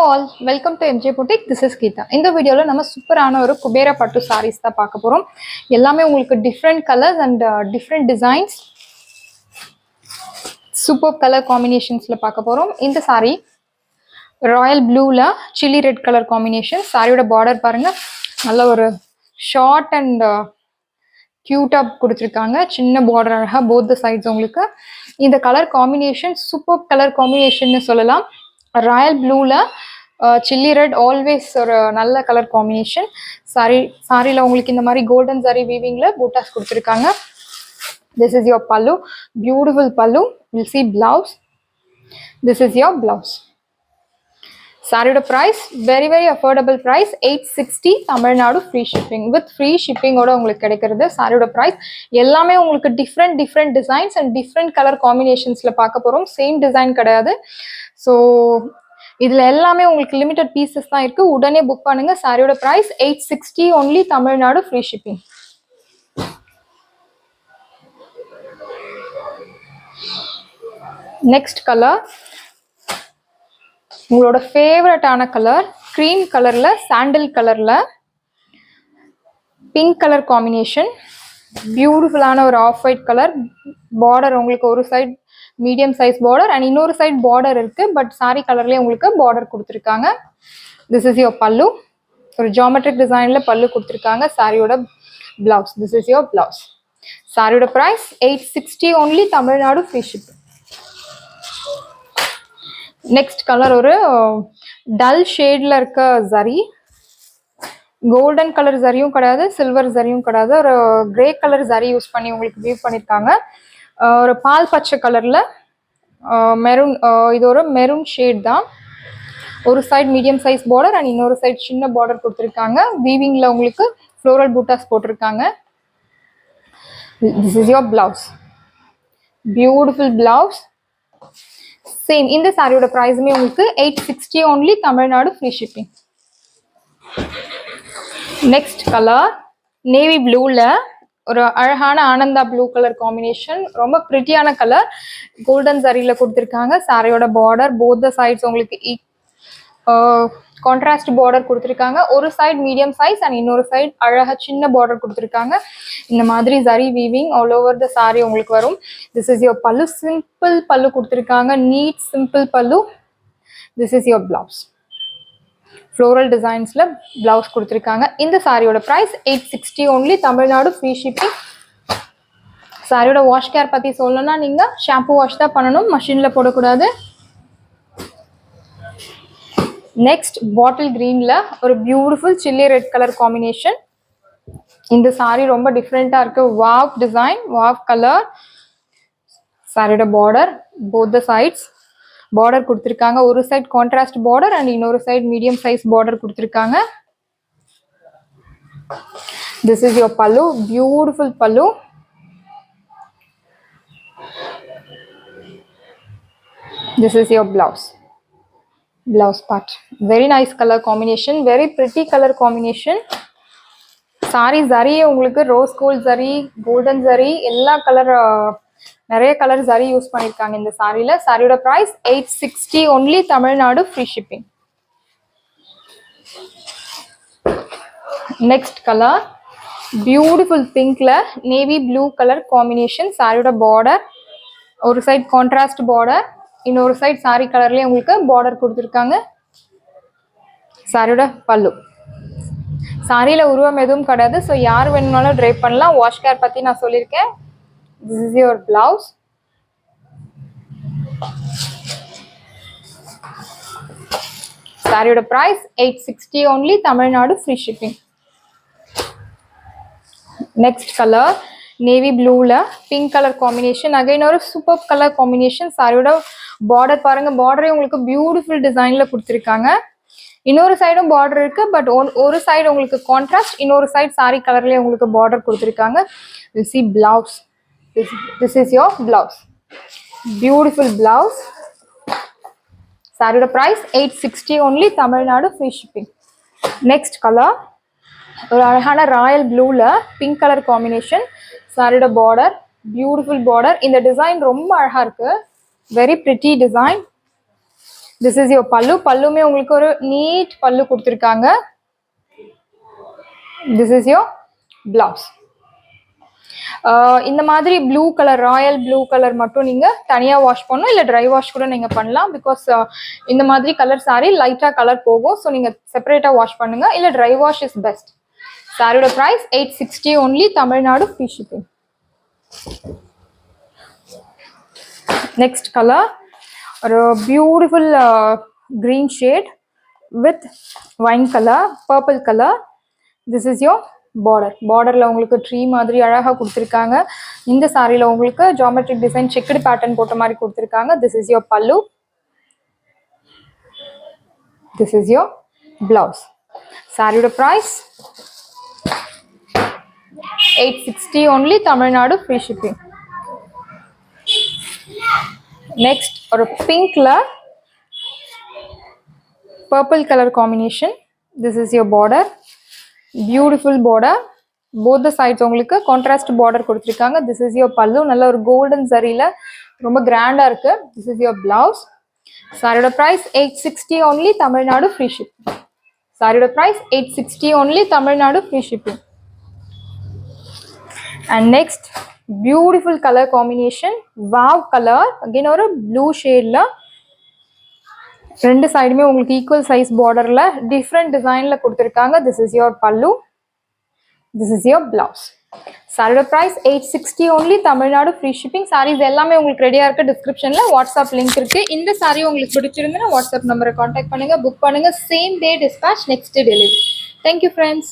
all, welcome to MJ Boutique. This is Geeta. In the video, நம்ம சூப்பரான ஒரு குபேரா பட்டு sarees தான் பார்க்க போறோம். எல்லாமே உங்களுக்கு different colors and different designs. Super color combinationsல பார்க்க போறோம். இந்த saree ராயல் ப்ளூல சில்லி ரெட் கலர் காம்பினேஷன். சாரியோட பார்டர் பாருங்க, நல்ல ஒரு ஷார்ட் அண்ட் கியூட்டா கொடுத்துருக்காங்க. சின்ன பார்டர் அழகா போத் சைட்ஸ். உங்களுக்கு இந்த colour combination super colour combination சொல்லலாம். ராயல் ப்ளூல சில்லி ரெட் ஆல்வேஸ் ஒரு நல்ல கலர் காம்பினேஷன். சாரியில் உங்களுக்கு இந்த மாதிரி கோல்டன் சாரி வீவிங்ல பூட்டாஸ் கொடுத்துருக்காங்க. This is your pallu, beautiful pallu. Will see blouse. This is your blouse. சாரியோட price very affordable price, 860 Tamil Nadu free shipping. With free ஷிப்பிங்கோட உங்களுக்கு கிடைக்கிறது. சாரியோட ப்ரைஸ் எல்லாமே உங்களுக்கு different designs and different colour காம்பினேஷன்ஸில் பார்க்க போகிறோம். சேம் டிசைன் கிடையாது. ஸோ இதில் எல்லாமே உங்களுக்கு லிமிடெட் பீசஸ் தான் இருக்குது. உடனே புக் பண்ணுங்க. சாரியோட price 860 only Tamil Nadu free shipping. Next colour உங்களோட ஃபேவரட்டான கலர், க்ரீம் கலர்ல சாண்டில் கலர்ல பிங்க் கலர் காம்பினேஷன். பியூட்டிஃபுல்லான ஒரு ஆஃப் ஒயிட் கலர். பார்டர் உங்களுக்கு ஒரு side medium size border and இன்னொரு சைட் பார்டர் இருக்கு. பட் சாரி கலர்லேயே உங்களுக்கு பார்டர் கொடுத்துருக்காங்க. திஸ் இஸ் யோர் பல்லு. ஒரு ஜியோமெட்ரிக் டிசைன்ல பல்லு கொடுத்துருக்காங்க. சாரியோட blouse. This is your blouse. சாரியோட price 860 only Tamil Nadu free shipping. Next colour ஒரு டல் ஷேட்ல இருக்க ஜரி. கோல்டன் கலர் ஜரியும் கிடையாது, சில்வர் ஜரியும் கிடையாது. ஒரு கிரே கலர் ஜரி யூஸ் பண்ணி உங்களுக்கு வீவ் பண்ணியிருக்காங்க. ஒரு பால் பச்சை கலர்ல மெரூன். இது ஒரு மெரூன் ஷேட் தான். ஒரு side medium size border and இன்னொரு சைட் சின்ன பார்டர் கொடுத்துருக்காங்க. வீவிங்ல உங்களுக்கு ஃப்ளோரல் பூட்டாஸ் போட்டிருக்காங்க. This is your blouse. Beautiful blouse. Same இந்த சாரியோட ப்ரைஸுமே உங்களுக்கு 860 only Tamil Nadu free shipping. Next colour navy ப்ளூல ஒரு அழகான ஆனந்தா ப்ளூ கலர் காம்பினேஷன். ரொம்ப பிரிட்டியான கலர். கோல்டன் சரியில கொடுத்துருக்காங்க. சாரியோட பார்டர் போத் சைட்ஸ் உங்களுக்கு கான்ட்ராஸ்ட் பார்டர் கொடுத்துருக்காங்க. ஒரு சைட் மீடியம் சைஸ் அண்ட் இன்னொரு சைட் அழகா சின்ன பார்டர் கொடுத்துருக்காங்க. இந்த மாதிரி zari weaving all over the sari உங்களுக்கு வரும். This is your pallu. Simple pallu கொடுத்துருக்காங்க. Neat simple pallu. This is your blouse. Floral டிசைன்ஸ்ல பிளவுஸ் கொடுத்துருக்காங்க. இந்த சாரியோட price 860 only Tamil Nadu free shipping. சாரியோட வாஷ் கேர் பத்தி சொல்லணும்னா நீங்க ஷாம்பு வாஷ் தான் பண்ணணும், மஷின்ல போடக்கூடாது. நெக்ஸ்ட் பாட்டில் கிரீன்ல ஒரு beautiful chilli red colour combination. இந்த சாரி ரொம்ப டிஃப்ரெண்டா இருக்கு. Wow design, wow colour. சாரியோட border both the sides border கொடுத்துருக்காங்க. ஒரு சைட் கான்ட்ராஸ்ட் பார்டர் அண்ட் இன்னொரு சைட் மீடியம் சைஸ் பார்டர் கொடுத்துருக்காங்க. This is your pallu. Beautiful pallu. This is your blouse. Blouse part. Very nice color combination, very pretty color combination. Sari zari உங்களுக்கு rose gold zari, golden zari, எல்லா colour நிறைய colour zari use பண்ணியிருக்காங்க இந்த சாரியில. சாரியோட price 860 only Tamil Nadu free shipping. Next colour beautiful பிங்க்ல navy blue colour combination. சாரியோட border ஒரு சைட் கான்ட்ராஸ்ட் பார்டர், இன்னொரு சைட் சாரி கலர்லயே உங்களுக்கு பார்டர் கொடுத்துருக்காங்க. சாரியோட பல்லு. சாரியில உருவம் எதுவும் கிடையாது. ஸோ யார் வேணும்னாலும் ட்ரை பண்ணலாம். வாஷ் கேர் பத்தி நான் சொல்லியிருக்கேன். This is your blouse. சாரியோட price 860 only Tamil Nadu free shipping. Next colour navy ப்ளூல பிங்க் கலர் காம்பினேஷன். அகைன் ஒரு சூப்பர் கலர் காம்பினேஷன். சாரியோட பார்டர் பாருங்க, பார்டரே உங்களுக்கு பியூட்டிஃபுல் டிசைன்ல கொடுத்துருக்காங்க. இன்னொரு சைடும் பார்டர் இருக்கு. பட் ஒரு சைடு உங்களுக்கு கான்ட்ராஸ்ட், இன்னொரு சைடு சாரி கலர்லயே உங்களுக்கு பார்டர் கொடுத்துருக்காங்க. Will see blouse. This is your blouse. Beautiful blouse. சாரியோட price 860 only Tamil Nadu free shipping. Next colour ஒரு அழகான ராயல் ப்ளூல பிங்க் கலர் காம்பினேஷன். சாரியோட பார்டர் பியூட்டிஃபுல் பார்டர். இந்த டிசைன் ரொம்ப அழகா இருக்கு. Very pretty design. This is your pallu. பல்லுமே உங்களுக்கு ஒரு நீட் பல்லு கொடுத்துருக்காங்க. This is your blouse. இந்த மாதிரி blue colour Royal blue colour மட்டும் நீங்கள் தனியாக வாஷ் பண்ணணும், இல்லை ட்ரை வாஷ் கூட நீங்கள் பண்ணலாம். பிகாஸ் இந்த மாதிரி கலர் சாரி லைட்டாக கலர் போகும். ஸோ நீங்கள் செப்பரேட்டாக வாஷ் பண்ணுங்கள், இல்லை ட்ரை வாஷ் இஸ் பெஸ்ட். சாரியோட price 860 only, Tamil Nadu free shipping. Next colour ஒரு beautiful green shade with wine colour, purple colour. This is your பார்டரில் உங்களுக்கு ட்ரீ மாதிரி அழகாக கொடுத்துருக்காங்க. இந்த சாரியில் உங்களுக்கு ஜாமெட்ரிக் டிசைன் செக்குடு பேட்டர்ன் போட்ட மாதிரி கொடுத்துருக்காங்க. This is your pallu. This is your blouse. சாரியோட price 860 only, Tamil Nadu free shipping. Next ஒரு பிங்க்ல purple colour combination. This is your border. Beautiful border, both the sides உங்களுக்கு கான்ட்ராஸ்ட் பார்டர் கொடுத்துருக்காங்க. திஸ் இஸ் யோர் பல்லு, நல்ல ஒரு கோல்டன் சரியில் ரொம்ப கிராண்டாக இருக்கு. This is your blouse. சாரியோட price 860 only, Tamil Nadu free shipping. சாரியோட price 860 only, Tamil Nadu free shipping. And next beautiful colour combination, wow colour. Again ஒரு ப்ளூ ஷேடில் ரெண்டு சைடுமே உங்களுக்கு ஈக்குவல் சைஸ் பார்டரில் டிஃப்ரெண்ட் டிசைனில் கொடுத்துருக்காங்க. This is your pallu. This is your blouse. சாரியோட price 860 only, Tamil Nadu free shipping. Sarees எல்லாமே உங்களுக்கு ரெடியாக இருக்குது. டிஸ்கிரிப்ஷனில் வாட்ஸ்அப் லிங்க் இருக்குது. இந்த சாரி உங்களுக்கு பிடிச்சிருந்ததுன்னா வாட்ஸ்அப் நம்பரை காண்டாக்ட் பண்ணுங்கள், புக் பண்ணுங்கள். Same day dispatch, next day delivery. Thank you friends.